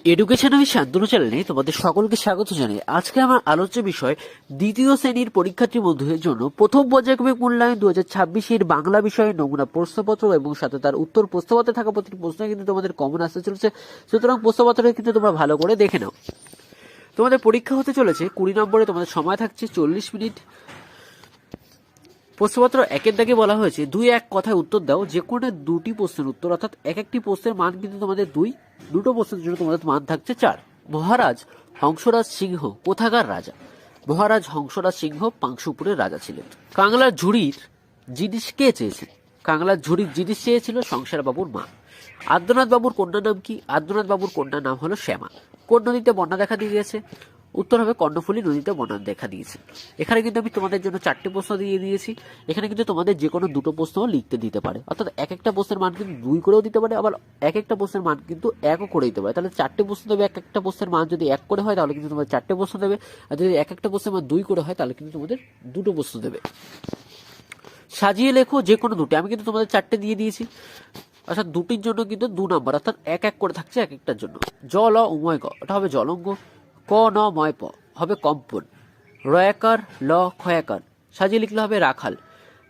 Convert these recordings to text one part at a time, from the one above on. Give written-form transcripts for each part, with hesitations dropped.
Education আমি শান্তনু চ্যানেলে তোমাদের সকলকে স্বাগত জানাই। আজকে আমার আলোচ্য বিষয় দ্বিতীয় শ্রেণীর পরীক্ষার্থী বন্ধুদের জন্য প্রথম পর্যায়ক্রমিক মূল্যায়ন 2026 বাংলা বিষয়ে নমুনা প্রশ্নপত্র এবং সাথে তার উত্তর প্রশ্নপত্রে থাকা প্রতিটি প্রশ্ন কিন্তু তোমাদের কমন আসতে চলেছে। সুতরাং প্রশ্নপত্রে কিন্তু তোমরা ভালো করে দেখে নাও। তোমাদের পরীক্ষা হতে চলেছে 20 নম্বরে, তোমাদের সময় থাকছে 40 মিনিট। প্রশ্নপত্র একের দাগে বলা হয়েছে 2-1 কথায় উত্তর দাও যে কোনো দুটি প্রশ্নের উত্তর, অর্থাৎ এক একটি প্রশ্নের মান কিন্তু তোমাদের দুটো প্রশ্নের জন্য তোমাদের মান থাকছে 4। মহারাজ হংসরাজ সিংহ কোথাকার রাজা? মহারাজ হংসরাজ সিংহ পাংশুপুরের রাজা ছিলেন। কাংলার ঝুড়ির জিনিস কে চেয়েছেন? কাংলার ঝুড়ির জিনিস চেয়েছিল সংসার বাবুর মা। আদ্রনাথ বাবুর কন্যার নাম কি? আদ্রনাথ বাবুর কন্যার নাম হলো শ্যামা। কোন নদীতে বন্যা দেখা দিয়েছে? উত্তর হবে কর্ণফুলী নদীতে বন্যা দেখা দিয়েছে। এখানে কিন্তু আমি তোমাদের জন্য 4টে প্রশ্ন দিয়ে দিয়েছি। এখানে কিন্তু তোমাদের যে কোনো দুটো প্রশ্ন লিখতে দিতে পারে, অর্থাৎ এক একটা প্রশ্নের মান কিন্তু 2 করেও দিতে পারে, আবার এক একটা প্রশ্নের মান কিন্তু 1ও করে দিতে পারে। তাহলে 4টে প্রশ্ন দেবে। এক একটা প্রশ্নের মান যদি 1 করে হয় তাহলে কিন্তু তোমাদের 4টে প্রশ্ন দেবে, আর যদি এক একটা প্রশ্নের মান 2 করে হয় তাহলে কিন্তু তোমাদের দুটো প্রশ্ন দেবে। সাজিয়ে লেখো যে কোনো দুটো। আমি কিন্তু তোমাদের 4টে দিয়ে দিয়েছি, অর্থাৎ দুটির জন্য কিন্তু 2 নম্বর, অর্থাৎ 1-1 করে থাকছে এক একটার জন্য। জ ল উময় গ, এটা হবে জলঙ্গ। ক ন ময় প হবে কম্পন। রয়াকার ল ক্ষয়াকার সাজিয়ে লিখলে হবে রাখাল।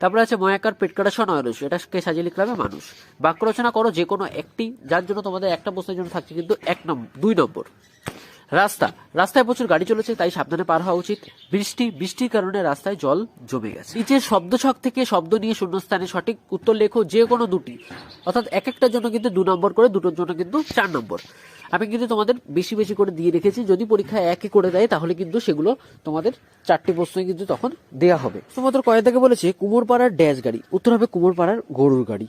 তারপরে আছে ময়াকার পেটকাটা স নয়রস, এটাকে সাজিয়ে লিখলে হবে মানুষ। বাক্য রচনা করো যে কোনো একটি, যার জন্য তোমাদের একটা প্রশ্নের জন্য থাকছে কিন্তু 2 নম্বর। রাস্তায় প্রচুর গাড়ি চলেছে, তাই সাবধানে পার হওয়া উচিত। বৃষ্টির কারণে রাস্তায় জল জমে গেছে। নিচের শব্দ ছক থেকে শব্দ নিয়ে শূন্যস্থানে সঠিক উত্তর লেখো যে কোনো দুটি, অর্থাৎ এক একটার জন্য কিন্তু 2 নম্বর করে, দুটোর জন্য কিন্তু 4 নম্বর। আমি কিন্তু তোমাদের বেশি বেশি করে দিয়ে রেখেছি, যদি পরীক্ষায় একই করে দেয় তাহলে কিন্তু সেগুলো তোমাদের 4টে প্রশ্নই কিন্তু তখন দেয়া হবে। তোমাদের কয়েক থেকে বলেছে কুমোরপাড়ার ড্যাশ গাড়ি, উত্তর হবে কুমোরপাড়ার গরুর গাড়ি।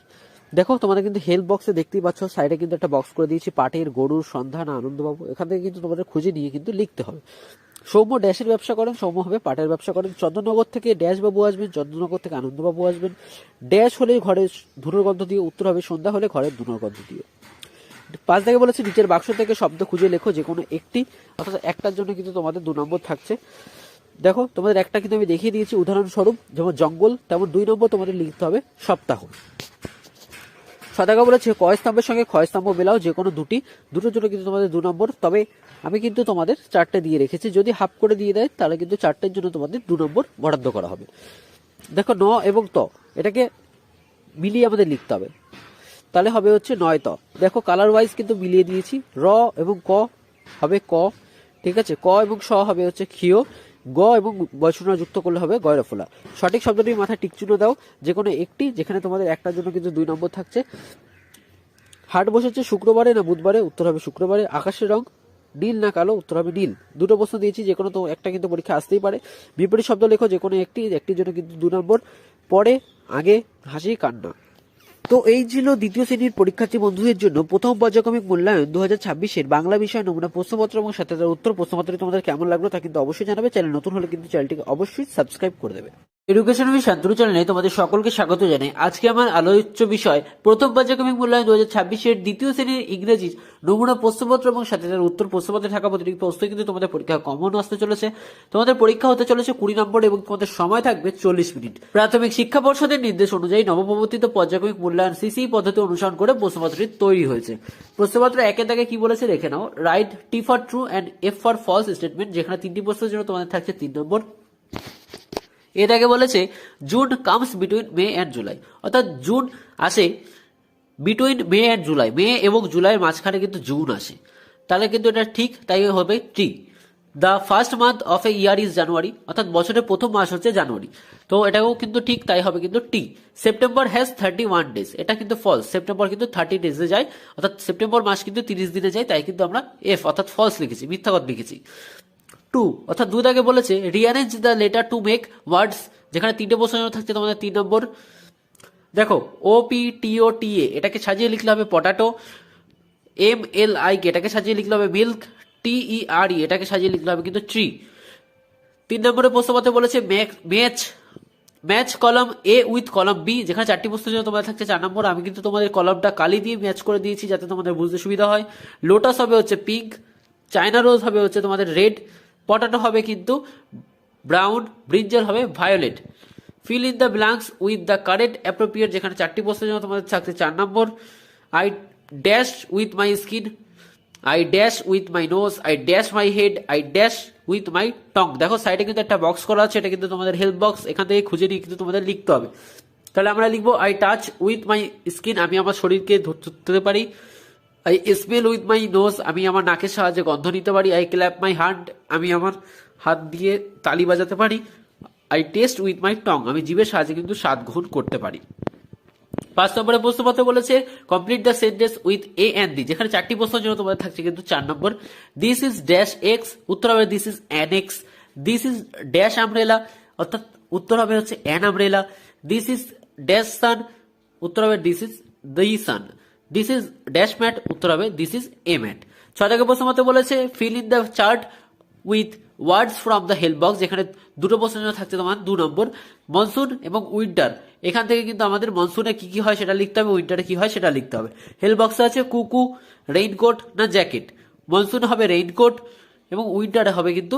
দেখো তোমাদের কিন্তু হেল্প বক্সে দেখতেই পাচ্ছ, সাইডে কিন্তু একটা বক্স করে দিয়েছি, পাটের গরুর সন্ধান আনন্দবাবু। এখান থেকে কিন্তু তোমাদের খুঁজে নিয়ে কিন্তু লিখতে হবে। সৌম্য ড্যাশের ব্যবসা করেন, সৌম্য হবে পাটের ব্যবসা করেন। চন্দ্রনগর থেকে ড্যাশ বাবু আসবেন, চন্দ্রনগর থেকে আনন্দবাবু আসবেন। ড্যাশ হলে ঘরে ধুনোর গন্ধ দিয়ে, উত্তর হবে সন্ধ্যা হলে ঘরের ধুনোর গন্ধ দিয়ে। 5 থেকে বলেছে নিচের বাক্স থেকে শব্দ খুঁজে লেখো যে কোনো একটি, অর্থাৎ একটার জন্য কিন্তু তোমাদের 2 নম্বর থাকছে। দেখো তোমাদের একটা কিন্তু আমি দেখিয়ে দিয়েছি উদাহরণস্বরূপ, যেমন জঙ্গল, তেমন 2 নম্বর তোমাদের লিখতে হবে সপ্তাহ। 6 টাকা বলেছে কয় স্তম্ভের সঙ্গে ক্ষয় স্তম্ভ মেলাও যে কোনো দুটোর জন্য কিন্তু তোমাদের 2 নম্বর। তবে আমি কিন্তু তোমাদের 4টে দিয়ে রেখেছি, যদি হাফ করে দিয়ে দেয় তাহলে কিন্তু 4টের জন্য তোমাদের 2 নম্বর বরাদ্দ করা হবে। দেখো ন এবং ত, এটাকে মিলিয়ে আমাদের লিখতে হবে, তাহলে হবে হচ্ছে 9 ত। দেখো কালার ওয়াইজ কিন্তু মিলিয়ে দিয়েছি। র এবং ক হবে ক, ঠিক আছে। ক এবং স হবে হচ্ছে ক্ষীয়। গ এবং বয়সনা যুক্ত করলে হবে গয়রফলা। সঠিক শব্দটি মাথায় টিকচিহ্ন দাও যে কোনো একটি, যেখানে তোমাদের একটার জন্য কিন্তু 2 নম্বর থাকছে। হাট বসেছে শুক্রবারে না বুধবারে, উত্তর হবে শুক্রবারে। আকাশের রং নীল না কালো, উত্তর হবে নীল। দুটো প্রশ্ন দিয়েছি, যে কোনো তো একটা কিন্তু পরীক্ষা আসতেই পারে। বিপরীত শব্দ লেখো যে কোনো একটির জন্য কিন্তু 2 নম্বর। পরে আগে হাসি কান্না। তো এই ছিল দ্বিতীয় শ্রেণীর পরীক্ষার্থী বন্ধুদের জন্য প্রথম পর্যায়ক্রমিক মূল্যায়ন 2026 বাংলা বিষয় নমুনা প্রশ্নপত্র এবং সাথে তার উত্তর প্রশ্নপত্রটি তোমাদের কেমন লাগলো তা কিন্তু অবশ্যই জানাবে। চ্যানেল নতুন হলে কিন্তু চ্যানেলটিকে অবশ্যই সাবস্ক্রাইব করে দেবে। এডুকেশন আমি শান্তনু চ্যানেলে তোমাদের সকলকে স্বাগত জানাই। আজকে আমার আলোচ্য বিষয় প্রথম পর্যায়ক্রমিক মূল্যায়ন 2026 দ্বিতীয় শ্রেণীর ইংরেজি নমুনা প্রশ্নপত্র এবং সাথে তার উত্তর প্রশ্নপত্রে থাকা প্রতিটি প্রশ্ন কিন্তু তোমাদের পরীক্ষা কমন আসতে চলেছে। তোমাদের পরীক্ষা হতে চলেছে 20 নম্বর এবং তোমাদের সময় থাকবে 40 মিনিট। প্রাথমিক শিক্ষা পর্ষদের নির্দেশ অনুযায়ী নবপ্রবর্তিত পর্যায়ক্রমিক মূল্যায়ন সিসি পদ্ধতি অনুসরণ করে প্রশ্নপত্রটি তৈরি হয়েছে। প্রশ্নপত্র একের দাগে কি বলেছে দেখে নাও। Write T for true and F for false statement, যেখানে 3টি প্রশ্নের জন্য তোমাদের থাকছে 3 নম্বর। এর আগে বলেছে June comes between May and July, অর্থাৎ জুন আসে বিটুইন মে অ্যান্ড জুলাই, মে এবং জুলাইয়ের মাঝখানে কিন্তু জুন আসে, তাহলে কিন্তু এটা ঠিক, তাই হবে T. The first month of a year is January, অর্থাৎ বছরের প্রথম মাস হচ্ছে জানুয়ারি, তো এটাও কিন্তু ঠিক, তাই হবে কিন্তু টি। সেপ্টেম্বর হ্যাজ 31 ডেজ, এটা কিন্তু ফলস, সেপ্টেম্বর কিন্তু 30 ডেজে যায়, অর্থাৎ সেপ্টেম্বর মাস কিন্তু 30 দিনে যায়, তাই কিন্তু আমরা এফ অর্থাৎ ফলস লিখেছি, মিথ্যা কথা লিখেছি। 2 অর্থাৎ 2 দাগে বলেছে rearrange the letter to make words, যেখানে 3টে প্রশ্ন থাকছে তোমাদের 3 নম্বর। দেখো ও পি টি ও টি এ, এটাকে সাজিয়ে লিখলে হবে potato. M L I K, এটাকে সাজিয়ে লিখলে হবে মিল্ক। টি ই আর ই, এটাকে সাজিয়ে লিখলে হবে কিন্তু ট্রি। 3 নম্বরের প্রশ্নপত্রে বলেছে match column A with column B, যেখানে 4টি প্রশ্নের জন্য তোমাদের থাকছে 4 নম্বর। আমি কিন্তু তোমাদের কলামটা কালি দিয়ে ম্যাচ করে দিয়েছি যাতে তোমাদের বুঝতে সুবিধা হয়। লোটাস হবে হচ্ছে পিঙ্ক, চায়না রোজ হবে হচ্ছে তোমাদের রেড, পটাটো হবে কিন্তু ব্রাউন, ব্রিঞ্জাল হবে violet. Fill in the blanks with the correct appropriate, যেখানে 4টি প্রশ্নের জন্য তোমাদের থাকছে 4 নম্বর। I dash with my skin, I dash with my nose, I dash my head, I dash with my tongue. দেখো সাইডে কিন্তু একটা বক্স করা আছে, এটা কিন্তু তোমাদের হেল্প বক্স, এখান থেকে খুঁজে নিয়ে কিন্তু তোমাদের লিখতে হবে। তাহলে আমরা লিখবো I touch with my skin, আমি আমার শরীরকে ধরতে পারি। I smell with my nose, আমি আমার নাকের সাহায্যে গন্ধ নিতে পারি। আই ক্ল্যাপ মাই হ্যান্ড, আমি আমার হাত দিয়ে তালি বাজাতে পারি। আই টেস্ট উইথ মাই টং, আমি জিভের সাহায্যে কিন্তু স্বাদ গ্রহণ করতে পারি। 5 নম্বরে প্রশ্নপত্র বলেছে complete the sentence with a an the, যেখানে 4টি প্রশ্নের জন্য তোমাদের থাকছে কিন্তু 4 নম্বর। দিস ইজ ড্যাশ এক্স, উত্তর হবে this is an X. This is dash umbrella, অর্থাৎ উত্তর হবে হচ্ছে an umbrella. This is dash sun, উত্তর হবে this is the sun. This is dash mat, উত্তর হবে দিস ইজ এ ম্যাট। 6 থেকে প্রশ্নপত্র বলেছে feel in the chart with words from the help box, যেখানে দুটো প্রশ্নের জন্য থাকছে তোমার 2 নম্বর। মনসুন এবং উইন্টার, এখান থেকে কিন্তু আমাদের মনসুনে কি কি হয় সেটা লিখতে হবে, উইন্টারে কি হয় সেটা লিখতে হবে। হেল্প বক্সে আছে কুকু, রেইনকোট না জ্যাকেট। মনসুনে হবে রেইনকোট এবং উইন্টারে হবে কিন্তু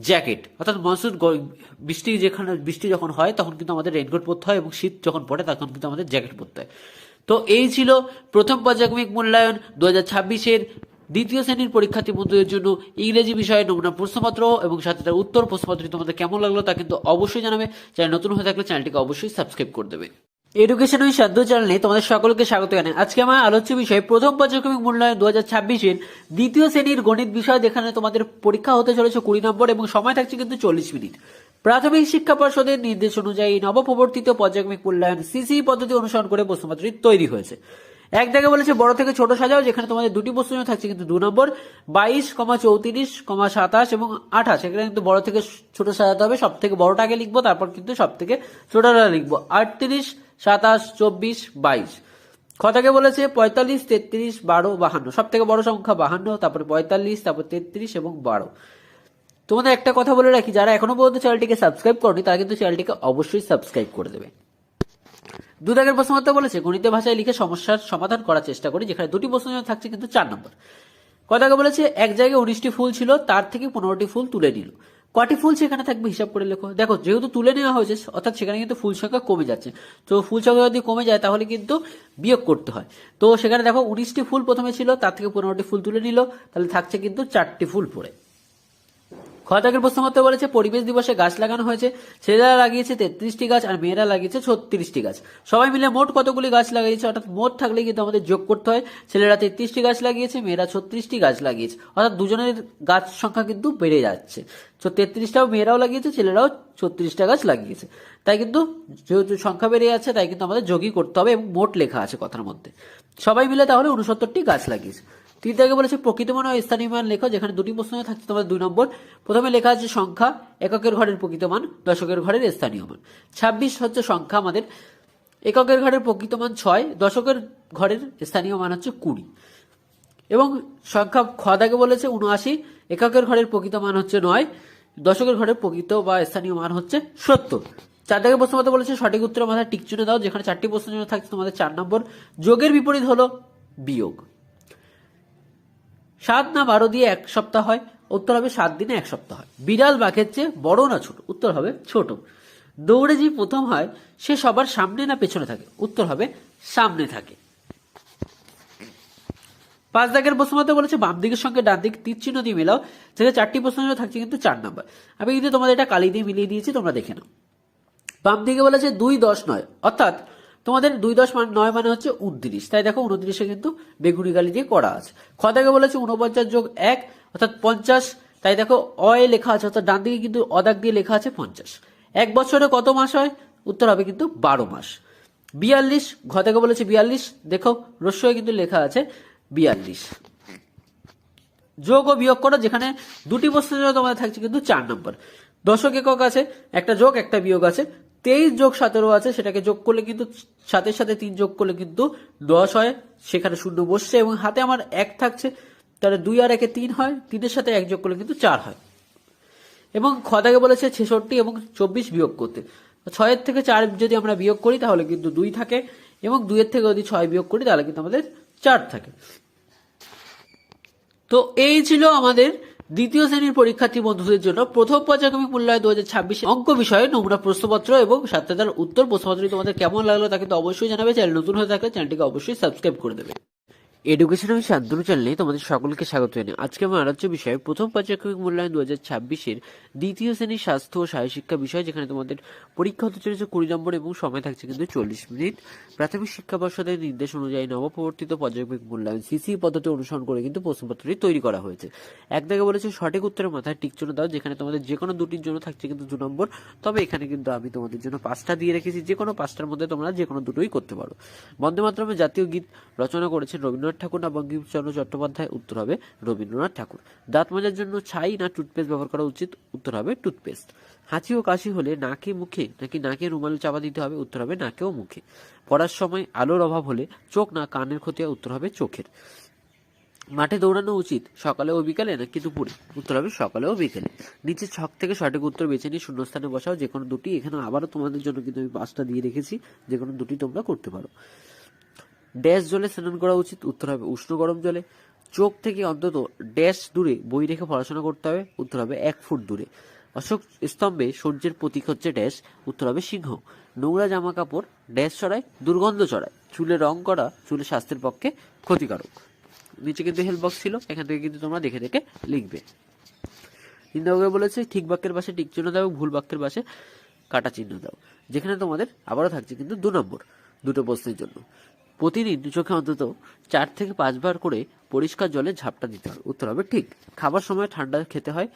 জ্যাকেট, অর্থাৎ মনসুন বৃষ্টি যখন হয় তখন কিন্তু আমাদের রেইনকোট পরতে হয়, এবং শীত যখন পড়ে তখন কিন্তু আমাদের জ্যাকেট পরতে হয়। তো এই ছিল প্রথম পর্যায়ক্রমিক মূল্যায়ন 2026-এর দ্বিতীয় শ্রেণীর পরীক্ষার্থী বন্ধুদের জন্য ইংরেজি বিষয়ে নমুনা প্রশ্নপত্র এবং সাথে তার উত্তর। প্রশ্নপত্রটি তোমাদের কেমন লাগলো তা কিন্তু অবশ্যই জানাবে। চ্যানেল নতুন হয়ে থাকলে চ্যানেলটিকে অবশ্যই সাবস্ক্রাইব করে দেবে। এডুকেশন উইথ সাধ্য চ্যানেলে তোমাদের সকলকে স্বাগত জানাই। আজকে আমার আলোচ্য বিষয় প্রথম পর্যায়ক্রমিক মূল্যায়ন 2026-এর দ্বিতীয় শ্রেণীর গণিত বিষয়, যেখানে তোমাদের পরীক্ষা হতে চলেছে 20 নম্বর এবং সময় থাকছে কিন্তু 40 মিনিট। প্রাথমিক শিক্ষা পর্ষদের নির্দেশ অনুযায়ী নবপ্রবর্তিত পর্যায়ক্রমিক মূল্যায়ন সিসি পদ্ধতি অনুসরণ করে প্রশ্নপত্রটি তৈরি হয়েছে। এক জায়গায় বলেছে বড় থেকে ছোট সাজাও, যেখানে তোমাদের 2টি প্রশ্ন থাকছে কিন্তু 2 নম্বর। 22, 34, 27 এবং 28, এখানে কিন্তু বড় থেকে ছোট সাজাতে হবে। সব থেকে বড়টা আগে লিখবো, তারপর কিন্তু সব থেকে ছোটটা লিখবো। 38, 27, 24, 22। খ থেকে বলেছে 45, 33, 12, 52, সব থেকে বড় সংখ্যা 52, তারপরে 45, তারপর 33 এবং 12। তোমাদের একটা কথা বলে রাখি, যারা এখনো পর্যন্ত চ্যানেলটিকে সাবস্ক্রাইব করনি তারা কিন্তু চ্যানেলটিকে অবশ্যই সাবস্ক্রাইব করে দেবে। 2 দাগের প্রশ্নপত্র বলেছে গণিতের ভাষায় লিখে সমস্যার সমাধান করার চেষ্টা করি, যেখানে 2টি প্রশ্ন থাকছে কিন্তু 4 নম্বর। ক দাগে বলেছে এক জায়গায় 19টি ফুল ছিল, তার থেকে 15টি ফুল তুলে নিল। কটি ফুল সেখানে থাকবে হিসাব করে লেখো। দেখো যেহেতু তুলে নেওয়া হয়েছে, অর্থাৎ সেখানে কিন্তু ফুল সংখ্যা কমে যাচ্ছে। তো ফুল সংখ্যা যদি কমে যায় তাহলে কিন্তু বিয়োগ করতে হয়। তো সেখানে দেখো 19টি ফুল প্রথমে ছিল, তার থেকে 15টি ফুল তুলে নিল, তাহলে থাকছে কিন্তু 4টি ফুল পড়ে। খ দাগের প্রশ্ন মতে বলেছে পরিবেশ দিবসে গাছ লাগানো হয়েছে, ছেলেরা লাগিয়েছে 33টি গাছ আর মেয়েরা লাগিয়েছে 36টি গাছ। সবাই মিলে মোট কতগুলি গাছ লাগিয়েছে, অর্থাৎ মোট থাকলে কিন্তু আমাদের যোগ করতে হয়। ছেলেরা 33টি গাছ লাগিয়েছে, মেয়েরা 36টি গাছ লাগিয়েছে, অর্থাৎ দুজনের গাছ সংখ্যা কিন্তু বেড়ে যাচ্ছে। 33টাও মেয়েরাও লাগিয়েছে, ছেলেরাও 36টা গাছ লাগিয়েছে। তাই কিন্তু যেহেতু সংখ্যা বেড়ে যাচ্ছে তাই কিন্তু আমাদের যোগই করতে হবে, এবং মোট লেখা আছে কথার মধ্যে। সবাই মিলে তাহলে 69টি গাছ লাগিয়েছে। 3 দাগে বলেছে প্রকৃত মান ও স্থানীয় মান লেখো, যেখানে 2টি প্রশ্ন থাকছে তোমাদের 2 নম্বর। প্রথমে লেখা আছে সংখ্যা, এককের ঘরের প্রকৃত মান, দশকের ঘরের স্থানীয় মান। 26 হচ্ছে সংখ্যা আমাদের, এককের ঘরের প্রকৃত মান 6, দশকের ঘরের স্থানীয় মান হচ্ছে 20। এবং সংখ্যা খ দাগে বলেছে 79, এককের ঘরের প্রকৃত মান হচ্ছে 9, দশকের ঘরের প্রকৃত বা স্থানীয় মান হচ্ছে 70। 4 দাগে প্রশ্ন মতো বলেছে সঠিক উত্তরের মাথায় টিক চিহ্ন দাও, যেখানে 4টি প্রশ্নের জন্য থাকছে তোমাদের 4 নম্বর। যোগের বিপরীত হলো বিয়োগ। 7 না 12 দিয়ে 1 সপ্তাহ হয়, উত্তর হবে 7 দিনে 1 সপ্তাহ হয়। বিড়াল বাঘের চেয়ে বড় না ছোট, উত্তর হবে ছোট। দৌড়ে যে প্রথম হয় সে সবার সামনে না পেছনে থাকে, উত্তর হবে সামনে থাকে। 5 দাগের প্রশ্ন মতে বলেছে বাম দিকের সঙ্গে ডান দিক তীর চিহ্ন দিয়ে মেলাও, যেখানে 4টি প্রশ্ন থাকছে কিন্তু 4 নম্বর। আমি কিন্তু তোমাদের এটা কালি দিয়ে মিলিয়ে দিয়েছি, তোমরা দেখে নাও। বাম দিকে বলেছে 2, 10, 9, অর্থাৎ তোমাদের 2, 10, 9 মানে হচ্ছে 29, তাই দেখো 29-এ কিন্তু বেগুনি গালি দিয়ে করা আছে। খ থেকে বলেছে 49 যোগ 1 অর্থাৎ 50, তাই দেখো অয়ে লেখা আছে, অর্থাৎ ডান দিকে কিন্তু অদাগ দিয়ে লেখা আছে 50। 1 বছরে কত মাস হয়, উত্তর হবে কিন্তু 12 মাস। 42, ঘ থেকে বলেছে 42, দেখো রস্যই কিন্তু লেখা আছে 42। যোগ ও বিয়োগ করো, যেখানে 2টি প্রশ্নের জন্য তোমাদের থাকছে কিন্তু 4 নম্বর। দশক একক আছে, একটা যোগ একটা বিয়োগ আছে। 23 যোগ 17 আছে, সেটাকে যোগ করলে কিন্তু 7-এর সাথে 3 যোগ করলে কিন্তু 10 হয়, সেখানে শূন্য বসছে এবং হাতে আমার 1 থাকছে, তাহলে 2 আর 1-এ 3 হয়, 3-এর সাথে 1 যোগ করলে কিন্তু 4 হয়। এবং খ থেকে বলেছে 66 এবং 24 বিয়োগ করতে। 6-এর থেকে 4 যদি আমরা বিয়োগ করি তাহলে কিন্তু 2 থাকে, এবং 2-এর থেকে যদি 6 বিয়োগ করি তাহলে কিন্তু আমাদের 4 থাকে। তো এই ছিল আমাদের দ্বিতীয় শ্রেণীর পরীক্ষার্থী বন্ধুদের জন্য প্রথম পর্যায়ক্রমিক মূল্যায়ন 2026 অঙ্ক বিষয়ে নমুনা প্রশ্নপত্র এবং সাথে তার উত্তর। প্রশ্নপত্রটি তোমাদের কেমন লাগলো তা কিন্তু অবশ্যই জানাবে। চ্যানেল নতুন হয়ে থাকলে চ্যানেলটিকে অবশ্যই সাবস্ক্রাইব করে দেবে। এডুকেশন আমি শান্তনু চ্যানেলে তোমাদের সকলকে স্বাগত জানাই। আজকে আমার আলোচ্য বিষয় প্রথম পর্যায়ক্রমিক মূল্যায়ন 2026-এর দ্বিতীয় শ্রেণীর স্বাস্থ্য ও শারীরশিক্ষা বিষয়, যেখানে তোমাদের পরীক্ষা হতে চলেছে 20 নম্বর এবং সময় থাকছে কিন্তু 40 মিনিট। প্রাথমিক শিক্ষা পর্ষদের নির্দেশ অনুযায়ী নবপ্রবর্তিত পর্যায়ক্রমিক মূল্যায়ন সিসি পদ্ধতি অনুসরণ করে কিন্তু প্রশ্নপত্রটি তৈরি করা হয়েছে। এক দাগে বলেছে সঠিক উত্তরের মাথায় টিক চিহ্ন দাও, যেখানে তোমাদের যে কোনো দুটির জন্য থাকছে কিন্তু 2 নম্বর। তবে এখানে কিন্তু আমি তোমাদের জন্য 5টা দিয়ে রেখেছি, যে কোনো 5টার মধ্যে তোমরা যে কোনো দুটোই করতে পারো। বন্দে মাতরমের জাতীয় গীত রচনা করেছেন রবীন্দ্রনাথ ঠাকুর না বঙ্কিমচন্দ্র চট্টোপাধ্যায়? উত্তর হবে রবীন্দ্রনাথ ঠাকুর। দাঁত মাজার জন্য ছাই না টুথপেস্ট ব্যবহার করা উচিত? উত্তর হবে টুথপেস্ট। হাঁচি ও কাশি হলে নাকে মুখে নাকি নাকে রুমাল চাপা দিতে হবে? উত্তর হবে নাকে ও মুখে। পড়ার সময় আলোর অভাব হলে চোখ না কানের ক্ষতি হয়? উত্তর হবে চোখের। মাঠে দৌড়ানো উচিত সকালে ও বিকালে নাকি দুপুরে? উত্তর হবে সকালে ও বিকালে। নিচে ছক থেকে সঠিক উত্তর বেছে নিয়ে শূন্যস্থানে বসাও যে কোনো দুটি। এখানে আবারও তোমাদের জন্য কিন্তু আমি 5টা দিয়ে রেখেছি, যে কোনো দুটি তোমরা করতে পারো। ড্যাশ জলে স্নান করা উচিত? উত্তর হবে উষ্ণ গরম জলে। চোখ থেকে অন্তত ড্যাশ দূরে বই রেখে পড়াশোনা করতে হবে? উত্তর হবে 1 ফুট দূরে। অশোক স্তম্ভে সূর্যের প্রতীক হচ্ছে ড্যাশ? উত্তর হবে সিংহ। নোংরা জামা কাপড় ড্যাশ ছড়ায়? দুর্গন্ধ ছড়ায়। চুলে রং করা চুলে স্বাস্থ্যের পক্ষে ক্ষতিকারক। নিচে কিন্তু হেল্প বক্স ছিল, এখান থেকে কিন্তু তোমরা দেখে দেখে লিখবে। 3 নম্বরে বলেছে ঠিক বাক্যের পাশে টিক চিহ্ন দাও, ভুল বাক্যের পাশে কাটা চিহ্ন দাও, যেখানে তোমাদের আবারও থাকছে কিন্তু 2 নম্বর দুটো প্রশ্নের জন্য। প্রতিদিন চোখে অন্তত 4 থেকে 5 বার করে পরিষ্কার জলে ঝাপটা দিতে হয়? উত্তর হবে ঠিক। খাবার সময় ঠান্ডা খেতে হয়?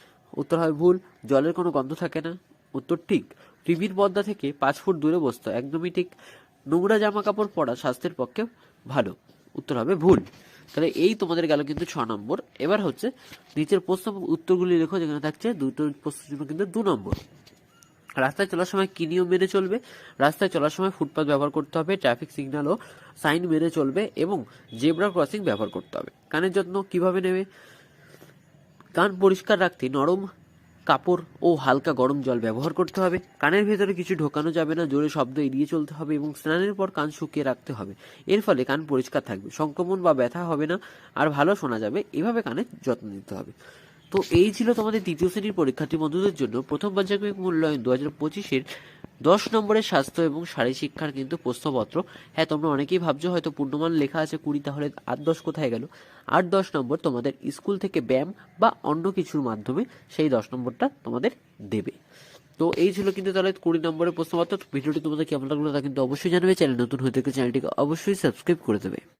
উত্তর হবে ভুল। জলের কোনো গন্ধ থাকে না? উত্তর ঠিক। টিভির পর্দা থেকে 5 ফুট দূরে বসতে হয়? একদমই ঠিক। নোংরা জামা কাপড় পরা স্বাস্থ্যের পক্ষে ভালো? উত্তর হবে ভুল। তাহলে এই তোমাদের গেল কিন্তু 6 নম্বর। এবার হচ্ছে নিচের প্রশ্ন উত্তরগুলি লেখো, যেখানে থাকছে দুটো প্রশ্নের জন্য কিন্তু 2 নম্বর। রাস্তায় চলার সময় কি নিয়ম মেনে চলবে? রাস্তায় চলার সময় ফুটপাথ ব্যবহার করতে হবে, ট্রাফিক সিগন্যাল ও সাইন মেনে চলবে এবং জেব্রা ক্রসিং ব্যবহার করতে হবে। কানের যত্ন কিভাবে নেবে? কান পরিষ্কার রাখতে নরম কাপড় ও হালকা গরম জল ব্যবহার করতে হবে। কানের ভেতরে কিছু ঢোকানো যাবে না, জোরে শব্দ এড়িয়ে চলতে হবে এবং স্নানের পর কান শুকিয়ে রাখতে হবে। এর ফলে কান পরিষ্কার থাকবে, সংক্রমণ বা ব্যথা হবে না, আর ভালো শোনা যাবে। এভাবে কানের যত্ন নিতে হবে। তো এই ছিল তোমাদের তৃতীয় শ্রেণীর পরীক্ষার্থী বন্ধুদের জন্য প্রথম পর্যায়ক্রমিক মূল্যায়ন 2025-এর 10 নম্বরের স্বাস্থ্য এবং শারীর শিক্ষার কিন্তু প্রশ্নপত্র। হ্যাঁ, তোমরা অনেকেই ভাবছো হয়তো পূর্ণমান লেখা আছে 20, তাহলে 8-10 কোথায় গেল? 8-10 নম্বর তোমাদের স্কুল থেকে ব্যায়াম বা অন্য কিছুর মাধ্যমে সেই 10 নম্বরটা তোমাদের দেবে। তো এই ছিল কিন্তু তাহলে 20 নম্বরের প্রশ্নপত্র। ভিডিওটি তোমাদের কেমন লাগলো তা কিন্তু অবশ্যই জানাবে। চ্যানেল নতুন হয়ে থেকে চ্যানেলটিকে অবশ্যই সাবস্ক্রাইব করে দেবে।